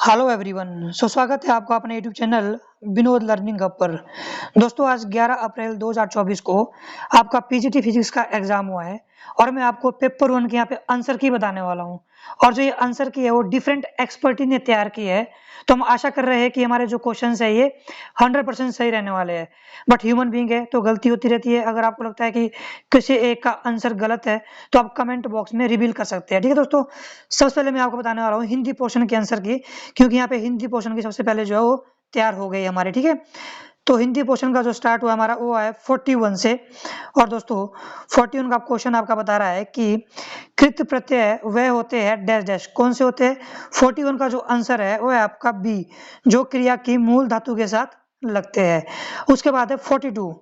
Hello everyone. स्वागत है आपका अपने YouTube channel Vinod learning hub पर। दोस्तों आज 11 अप्रैल 2024 को आपका पीजीटी फिजिक्स का एग्जाम हुआ है और मैं आपको पेपर 1 के यहाँ पे आंसर की बताने वाला हूँ। और जो ये आंसर की है वो डिफरेंट एक्सपर्टी ने तैयार की है, तो हम आशा कर रहे हैं कि हमारे जो क्वेश्चन है ये 100% सही रहने वाले हैं। बट ह्यूमन बीइंग है तो गलती होती रहती है। अगर आपको लगता है कि किसी एक का आंसर गलत है तो आप कमेंट बॉक्स में रिवील कर सकते हैं। ठीक है दोस्तों, सबसे पहले मैं आपको बताने वाला हूँ हिंदी पोर्शन के आंसर की, क्योंकि यहाँ पे हिंदी पोर्शन की सबसे पहले जो है वो तैयार हो गई हमारे। ठीक है, तो हिंदी पोर्शन का जो स्टार्ट हुआ हमारा वो है 41 से। और दोस्तों 41 का क्वेश्चन आपका बता रहा है कि कृत प्रत्यय वह होते हैं डैश डैश, कौन से होते हैं। 41 का जो आंसर है वो है आपका बी, जो क्रिया की मूल धातु के साथ लगते हैं। उसके बाद है 42,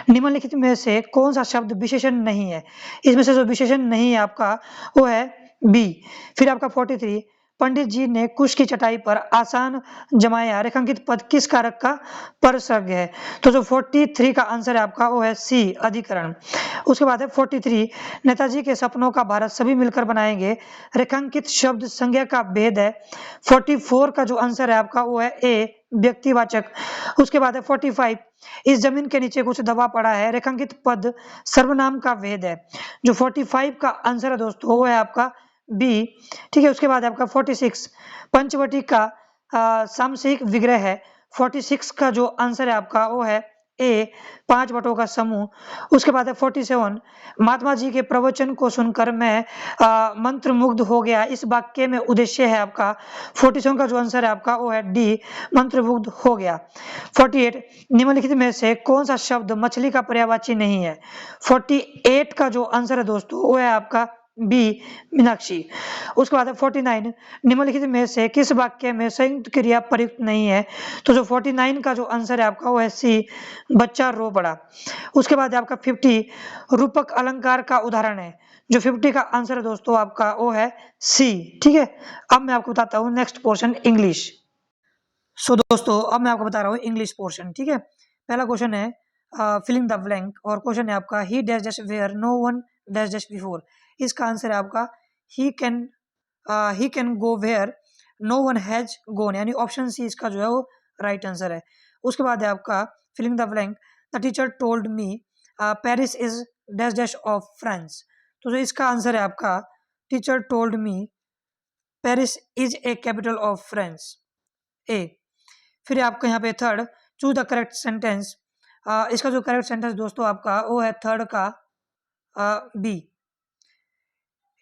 निम्नलिखित में से कौन सा शब्द विशेषण नहीं है। इसमें से जो विशेषण नहीं है आपका वो है बी। फिर आपका 43, पंडित जी ने कुश की चटाई पर आसान जमाया, रेखांकित पद किस कारक का परसर्ग है। तो जो 43 का आंसर है आपका वो है सी, अधिकरण। उसके बाद है 43, नेताजी के सपनों का भारत सभी मिलकर बनाएंगे, रेखांकित शब्द संज्ञा का भेद है। 44 का जो आंसर है आपका वो है ए, व्यक्तिवाचक। उसके बाद है 45, इस जमीन के नीचे कुछ दबा पड़ा है, रेखांकित पद सर्वनाम का भेद है। जो 45 का आंसर है दोस्तों वो है आपका बी। ठीक है, उसके बाद आपका 46, पंचवटी का सामसिक विग्रह है। 46 का जो आंसर है आपका वो है ए, 5 वटों का समूह। उसके बाद है 47, महात्मा जी के प्रवचन को सुनकर मैं मंत्र मुग्ध हो गया, इस वाक्य में उद्देश्य है आपका। 47 का जो आंसर है आपका वो है डी, मंत्र मुग्ध हो गया। 48, निम्नलिखित में से कौन सा शब्द मछली का पर्यायवाची नहीं है। 48 का जो आंसर है दोस्तों वो है आपका बी, मीनाक्षी। उसके बाद है 49, निम्नलिखित में से किस वाक्य में संयुक्त क्रिया प्रयुक्त नहीं है। तो जो 49 का जो आंसर है आपका वो है सी, बच्चा रो पड़ा। उसके बाद आपका 50, रूपक अलंकार का उदाहरण है। जो 50 का आंसर है दोस्तों आपका वो है सी। ठीक है, अब मैं आपको बताता हूँ नेक्स्ट पोर्शन इंग्लिश। दोस्तों अब मैं आपको बता रहा हूँ इंग्लिश पोर्शन। ठीक है, पहला क्वेश्चन है फिलिंग द ब्लैंक, और क्वेश्चन है आपका ही dash dash where no one dash dash before. इसका आंसर है आपका ही can go where no one has gone, यानी ऑप्शन सी इसका जो है वो राइट आंसर है। उसके बाद है आपका filling the blank, the teacher told me Paris is dash dash of France. तो जो इसका आंसर है आपका teacher told me Paris is a capital of France, A. फिर आपका यहाँ पे third, choose the correct sentence. इसका जो करेक्ट सेंटेंस दोस्तों आपका वो है थर्ड का B,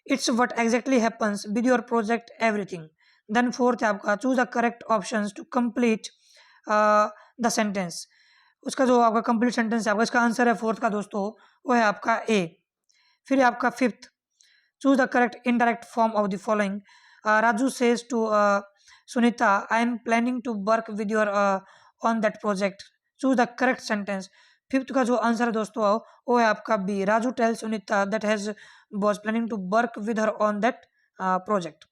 it's what exactly happens with your project everything. Then fourth है आपका choose the correct options to complete the sentence. उसका जो आपका कंप्लीट सेंटेंस है आपका, इसका आंसर है फोर्थ का दोस्तों वो है आपका ए। फिर आपका fifth, choose the correct indirect form of the following. Raju says to Sunita, I am planning to work with your on that project. Choose the correct sentence. Fifth का जो आंसर है दोस्तों वो है आपका B, Raju tell Sunita that has was planning to work with her on that project.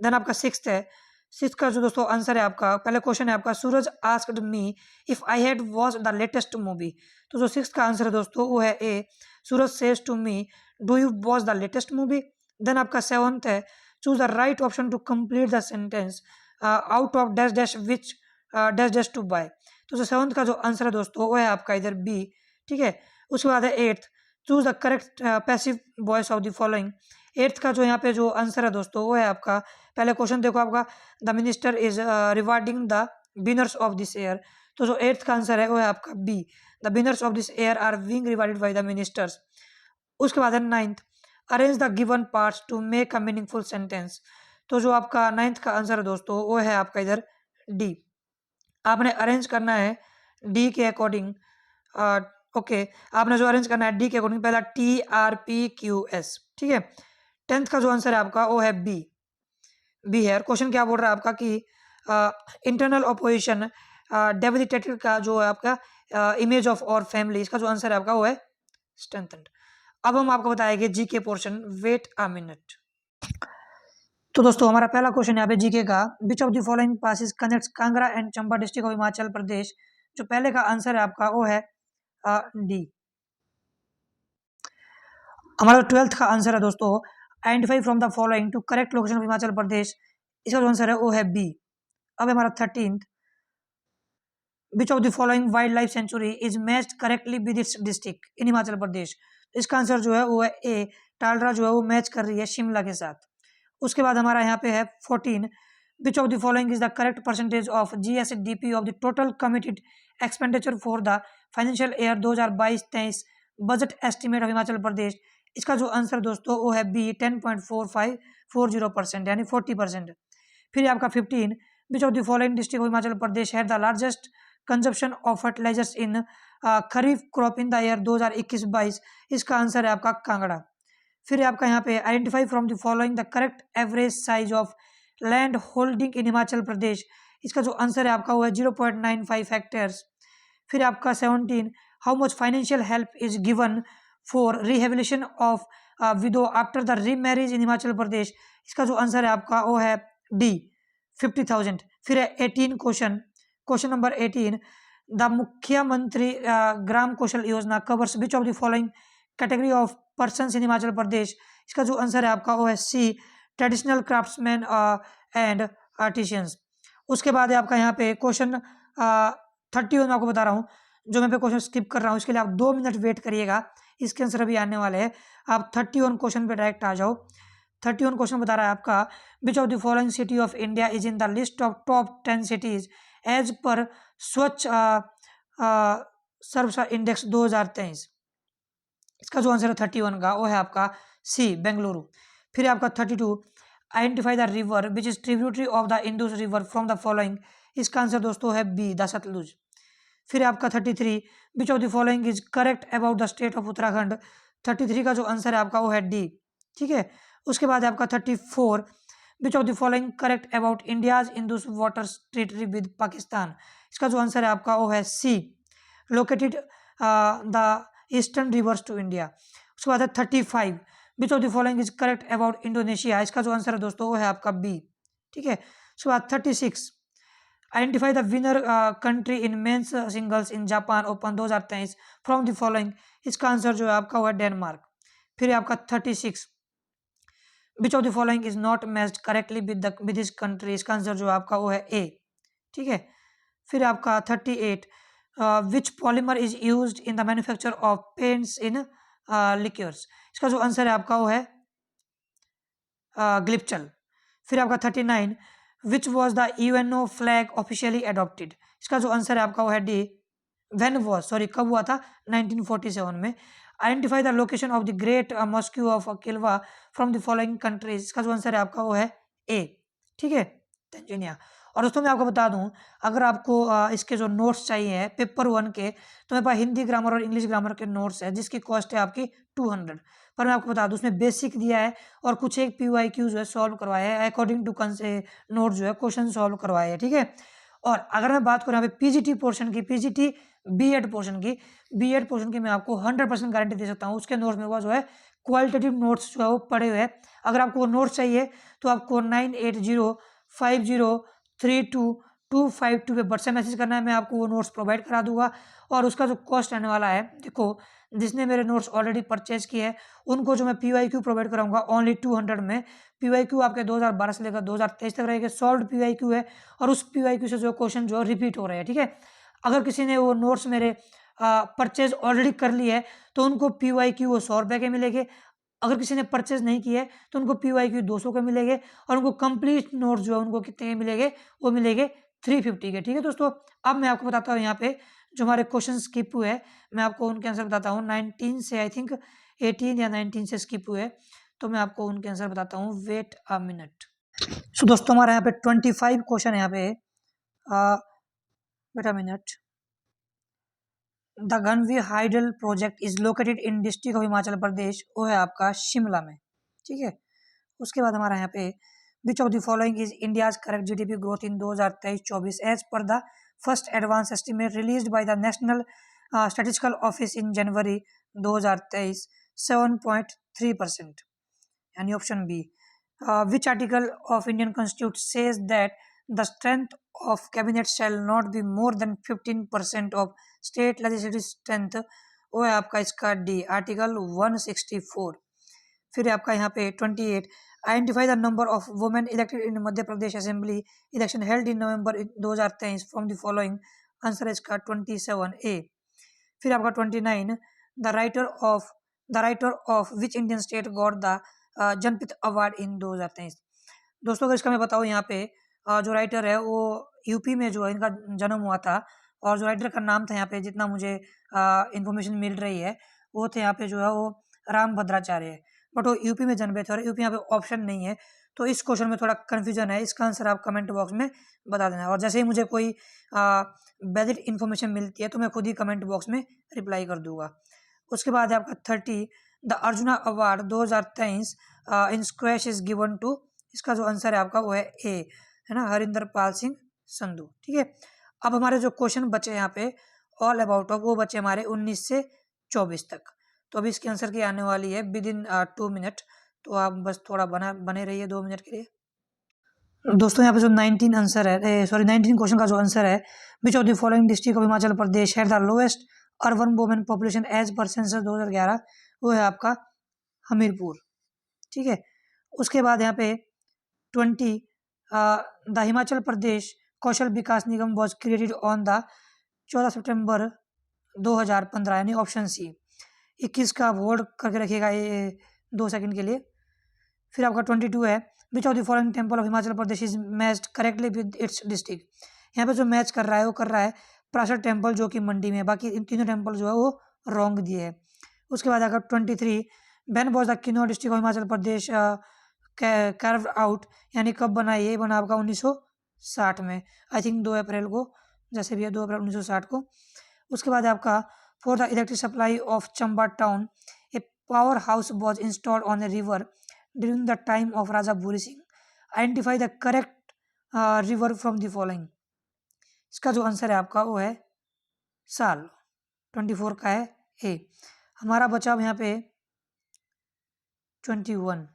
Then आपका sixth है, sixth का जो दोस्तों आंसर है आपका, पहले क्वेश्चन है आपका Suraj asked me if I had watch the latest movie. तो जो सिक्स्थ का आंसर है दोस्तों वो है A, Suraj says to me do you watch the latest movie. Then आपका सेवंथ है, choose the right option to complete the sentence out of dash dash which dash dash to buy। तो जो seventh का जो आंसर है दोस्तों वो है आपका इधर बी। ठीक है, उसके बाद है eighth, choose the correct passive voice of the following. Eighth का जो यहाँ पे जो आंसर है दोस्तों वो है आपका, पहले क्वेश्चन देखो आपका, the minister is rewarding the winners of this year. तो जो एट्थ का आंसर है वो है आपका B, the winners of this year are being rewarded by the ministers. उसके बाद है ninth, arrange the given parts to make a meaningful sentence. तो जो आपका नाइन्थ का आंसर है दोस्तों वो है आपका इधर डी, आपने अरेंज करना है डी के अकॉर्डिंग। ओके, आपने जो अरेंज करना है डी के अकॉर्डिंग, पहला T R P Q S. ठीक है, टेंथ का जो आंसर है आपका वो है बी, बी है। क्वेश्चन क्या बोल रहा है आपका कि इंटरनल अपोजिशन डेबिलिटेटेड का जो है आपका इमेज ऑफ और फैमिली, इसका जो आंसर है आपका वो है स्ट्रेंथेंड। अब हम आपको बताएंगे GK portion, wait a minute. तो दोस्तों हमारा पहला क्वेश्चन यहाँ पे जीके का, which of the following passes connects Kangra and Chamba district of Himachal Pradesh. जो पहले का आंसर है आपका वो है डी। हमारा 12th का आंसर है दोस्तों, identify from the following to correct location of Himachal Pradesh. इसका जो आंसर है वो है बी, अब हमारा 13th, which of the following wild life sanctuary is matched correctly with its district in Himachal Pradesh. इसका आंसर जो है वो है ए, टालरा जो है वो मैच कर रही है शिमला के साथ। उसके बाद हमारा यहाँ पे है 14, which of the following is the correct percentage of GSDP of the total committed expenditure for the financial year 2022-23 budget estimate of Himachal Pradesh. इसका जो आंसर दोस्तों वो है बी, 10.4540% यानी 40%। फिर आपका 15, which of the following district of Himachal Pradesh है the largest consumption of fertilizers in kharif crop in the year 2021-22। इसका आंसर है आपका कांगड़ा। फिर आपका यहाँ पे identify from the following the correct average size of land holding in Himachal Pradesh. इसका जो आंसर है आपका वो है 0.95 हेक्टेयर्स। फिर आपका 17, how much financial help is given for rehabilitation of widow after the remarriage in Himachal Pradesh. इसका जो आंसर है आपका वो है डी, 50,000। फिर है 18 क्वेश्चन नंबर 18, द मुख्यमंत्री Gram Kaushal Yojana covers which of the following category of persons in Himachal Pradesh. इसका जो आंसर है आपका वो है C, traditional craftsman and artisans. उसके बाद है आपका यहाँ पे क्वेश्चन 31 मैं आपको बता रहा हूँ, जो मैं पे क्वेश्चन स्किप कर रहा हूँ इसके लिए आप 2 मिनट वेट करिएगा, इसके आंसर अभी आने वाले हैं। आप 31 क्वेश्चन पे डायरेक्ट आ जाओ। 31 क्वेश्चन बता रहा है आपका, which of the following city of India is in the list of top 10 cities as per Swachh serve index 2023। इसका जो आंसर है 31 का वो है आपका सी, बेंगलुरु। फिर आपका 32, identify the river which is tributary of the Indus river from the following. इसका आंसर दोस्तों है बी, द सतलुज। फिर आपका 33, विच of the following is correct about the state of Uttarakhand. 33 का जो आंसर है आपका वो है डी, ठीक है। उसके बाद आपका 34, which of the following correct about India's Indus water territory with Pakistan. इसका जो आंसर है आपका वो है C, located the eastern rivers to India. उसके बाद है 35, which of the following is correct about Indonesia. इसका जो आंसर है दोस्तों वो है आपका बी, ठीक है। उसके बाद 36, identify the winner country in men's singles in Japan open 2023 from the following. इसका आंसर जो है आपका वो है डेनमार्क। फिर आपका 36, विच of the following is not matched correctly with this country. इसका आंसर जो है आपका वो है ए, ठीक है। फिर आपका 38, which polymer is used in the manufacture of paints in liqueurs. इसका जो आंसर है आपका वो है ग्लिप्चल। फिर आपका 39, which was the UNO flag officially adopted. इसका जो आंसर है आपका वो है डी, व्हेन वॉज, सॉरी कब हुआ था, 1947 में। Identify the location of the great mosque of Kilwa from the following countries. इसका जो आंसर है आपका वो है ए, ठीक है, तंजानिया। और दोस्तों मैं आपको बता दूं, अगर आपको इसके जो नोट्स चाहिए पेपर 1 के, तो मेरे पास हिंदी ग्रामर और इंग्लिश ग्रामर के नोट्स है जिसकी कॉस्ट है आपकी 200। पर मैं आपको बता दूं उसमें बेसिक दिया है और कुछ एक PYQ जो है सॉल्व करवाया है अकॉर्डिंग टू नोट जो है क्वेश्चन सॉल्व करवाए हैं, ठीक है। और अगर मैं बात करूँ यहाँ पे PGT पोर्शन की, PGT B.Ed पोर्शन की, B.Ed पोर्शन की मैं आपको 100% गारंटी दे सकता हूँ। उसके नोट्स में वो जो है क्वालिटेटिव नोट्स जो है वो पड़े हुए हैं। अगर आपको नोट्स चाहिए तो आपको 9805032252 पे व्हाट्सएप मैसेज करना है, मैं आपको वो नोट्स प्रोवाइड करा दूंगा। और उसका जो कॉस्ट रहने वाला है, देखो जिसने मेरे नोट्स ऑलरेडी परचेज किए हैं उनको जो मैं PYQ प्रोवाइड कराऊंगा ओनली 200 में। PYQ आपके 2012 से लेकर 2023 तक रहेगा, सॉल्व PYQ है और उस PYQ से जो क्वेश्चन जो रिपीट हो रहे हैं, ठीक है। अगर किसी ने वो नोट्स मेरे परचेज ऑलरेडी कर लिए है तो उनको PYQ वो 100 रुपये के मिलेंगे। अगर किसी ने परचेज नहीं किया है तो उनको PYQ 200 के मिलेंगे और उनको कंप्लीट नोट्स जो है उनको कितने के मिलेंगे, वो मिलेंगे 350 के, ठीक है दोस्तों। अब मैं आपको बताता हूँ यहाँ पे जो हमारे क्वेश्चन स्किप हुए हैं, मैं आपको उनके आंसर बताता हूँ। 19 से आई थिंक 18 या 19 से स्किप हुए, तो मैं आपको उनके आंसर बताता हूँ। Wait a minute. सो दोस्तों हमारे यहाँ पे 25 क्वेश्चन है यहाँ पे। Wait a minute. The Ganvi hydel project is located in district of Himachal Pradesh, वो है आपका शिमला में, ठीक है। उसके बाद हमारा यहाँ पे which of the following is India's correct GDP growth in 2023-24 as per the first advance estimate released by the national statistical office in January 2023, 7.3%, यानी option B. Which article of Indian constitution says that the strength of cabinet shall not be more than 15% of state legislative strength, वो है आपका इसका D, article 164। फिर आपका यहाँ पे 28, identify the number of women elected in Madhya Pradesh assembly election held in November 2023 from the following, answer है इसका 27A। फिर आपका 29, the writer of which Indian state got the Janpath award in 2023। दोस्तों अगर इसका मैं बताऊँ यहाँ पे जो राइटर है वो यूपी में जो है इनका जन्म हुआ था, और जो राइटर का नाम था यहाँ पे जितना मुझे इंफॉर्मेशन मिल रही है वो थे यहाँ पे जो है वो राम भद्राचार्य है, बट वो यूपी में जन्मे थे और यूपी यहाँ पे ऑप्शन नहीं है, तो इस क्वेश्चन में थोड़ा कन्फ्यूजन है। इसका आंसर आप कमेंट बॉक्स में बता देना, और जैसे ही मुझे कोई वैलिड इन्फॉर्मेशन मिलती है तो मैं खुद ही कमेंट बॉक्स में रिप्लाई कर दूंगा। उसके बाद है आपका 30, the Arjuna award 2023 in squash is given to, इसका जो आंसर है आपका वो है ए, है ना, हरिंदर पाल सिंह संधू। ठीक है, अब हमारे जो क्वेश्चन बचे यहाँ पे ऑल अबाउट ऑफ, वो बचे हमारे 19 से 24 तक। तो अभी इसकी आंसर की आने वाली है विद इन 2 मिनट, तो आप बस थोड़ा बने रहिए 2 मिनट के लिए। दोस्तों यहाँ पे जो 19 आंसर है, सॉरी 19 क्वेश्चन का जो आंसर है, which of the following district of Himachal Pradesh had the lowest urban women population as per census 2011, वो है आपका हमीरपुर। ठीक है, उसके बाद यहाँ पे 20, the Himachal Pradesh Kaushal Vikas Nigam was created on the 14 सितंबर 2015, यानी ऑप्शन सी। 21 का होल्ड करके रखिएगा ये 2 सेकंड के लिए। फिर आपका 22 है, which of the following temple of Himachal Pradesh is matched correctly with its district. यहाँ पे जो मैच कर रहा है वो कर रहा है प्राशर टेम्पल जो कि मंडी में है, बाकी इन तीनों टेम्पल जो है वो रॉन्ग दिए है। उसके बाद अगर 23, ban was the Kinnaur district of Himachal Pradesh carved out, यानी कब बना, ये बना आपका 1960 में, आई थिंक 2 अप्रैल को, जैसे भी है 2 अप्रैल 1960 को। उसके बाद आपका for the electric supply of Chamba town a power house was installed on a river during the time of Raja Bhuri Singh, identify the correct river from the following. इसका जो आंसर है आपका वो है साल, 24 का है ए। हमारा बचा अब यहाँ पे 21।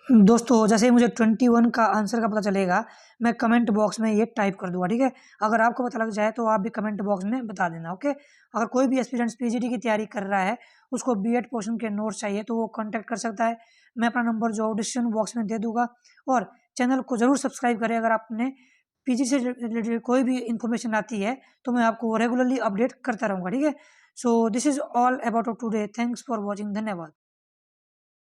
दोस्तों जैसे ही मुझे 21 का आंसर का पता चलेगा मैं कमेंट बॉक्स में ये टाइप कर दूंगा। ठीक है, अगर आपको पता लग जाए तो आप भी कमेंट बॉक्स में बता देना। ओके, अगर कोई भी एस्पिरेंट्स पीजीटी की तैयारी कर रहा है, उसको बीएड पोर्शन के नोट्स चाहिए तो वो कांटेक्ट कर सकता है। मैं अपना नंबर जो डिस्क्रिप्शन बॉक्स में दे दूंगा, और चैनल को जरूर सब्सक्राइब करें। अगर आपने पीजी से रिलेटेड कोई भी इंफॉर्मेशन आती है तो मैं आपको रेगुलरली अपडेट करता रहूँगा। ठीक है, so this is all about today, thanks for watching, धन्यवाद।